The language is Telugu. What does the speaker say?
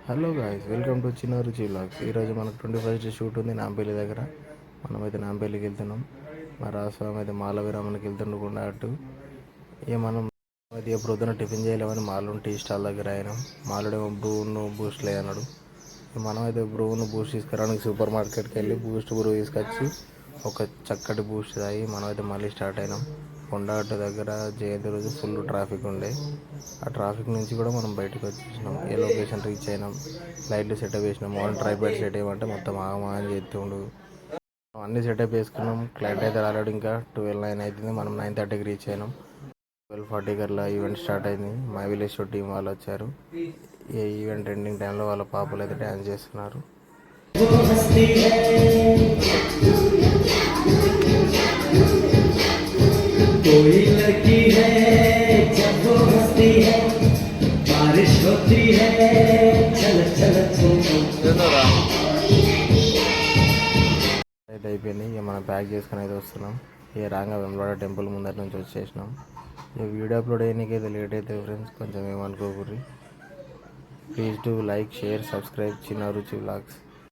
హలో గాయ్స్, వెల్కమ్ టు చిన్న రుచి వ్లాగ్స్. ఈరోజు మనకు 21st షూట్ ఉంది నాంపల్లి దగ్గర. మనమైతే నాంపల్లికి వెళ్తున్నాం. మా రాస్వామి అయితే మాల విరామణకి వెళ్తుండకుండా అటు మనం అయితే పొద్దున టిఫిన్ చేయలేమని మాలో టీ స్టాల్ దగ్గర అయినాం. మాలుడేమో బ్రూను బూస్ట్లే అన్నాడు. మనమైతే బ్రూను బూస్ట్ తీసుకురావడానికి సూపర్ మార్కెట్కి వెళ్ళి బ్రూ తీసుకొచ్చి ఒక చక్కటి బూస్ట్ తాగి మనమైతే మళ్ళీ స్టార్ట్ అయినాం. కొండగట్టు దగ్గర జయంతి రోజు ఫుల్ ట్రాఫిక్ ఉండే. ఆ ట్రాఫిక్ నుంచి కూడా మనం బయటకు వచ్చేసినాం. ఏ లొకేషన్ రీచ్ అయినాం. లైట్లు సెటప్ వేసినాం. మార్నింగ్ ట్రైపాడ్ సెట్ చేయమంటే మొత్తం ఆగమాగం చేస్తుండు. అన్నీ సెటప్ వేసుకున్నాం. క్లైంట్ అయితే రాలేడు. ఇంకా 12:09 అవుతుంది. మనం 9:30కి రీచ్ అయినాం. 12:40 అలా ఈవెంట్ స్టార్ట్ అయింది. మై విలేజ్ షో టీం వాళ్ళు వచ్చారు. ఈ ఈవెంట్ ఎండింగ్ టైంలో వాళ్ళ పాపలు అయితే డ్యాన్స్ చేస్తున్నారు. कोई लड़की है जब वो हंसती है बारिश होती है चल चल అయితే అయిపోయింది. ఇక మనం ప్యాక్ చేసుకుని అయితే వస్తున్నాం. ఇక రాగా వెంబడ టెంపుల్ ముందర నుంచి వచ్చేసినాం. ఇక వీడియో అప్లోడ్ అయ్యానికి అయితే లేట్ అయితే ఫ్రెండ్స్, కొంచెం ఏమనుకోకూరి. Please do like, share, subscribe Chinna Ruchi vlogs.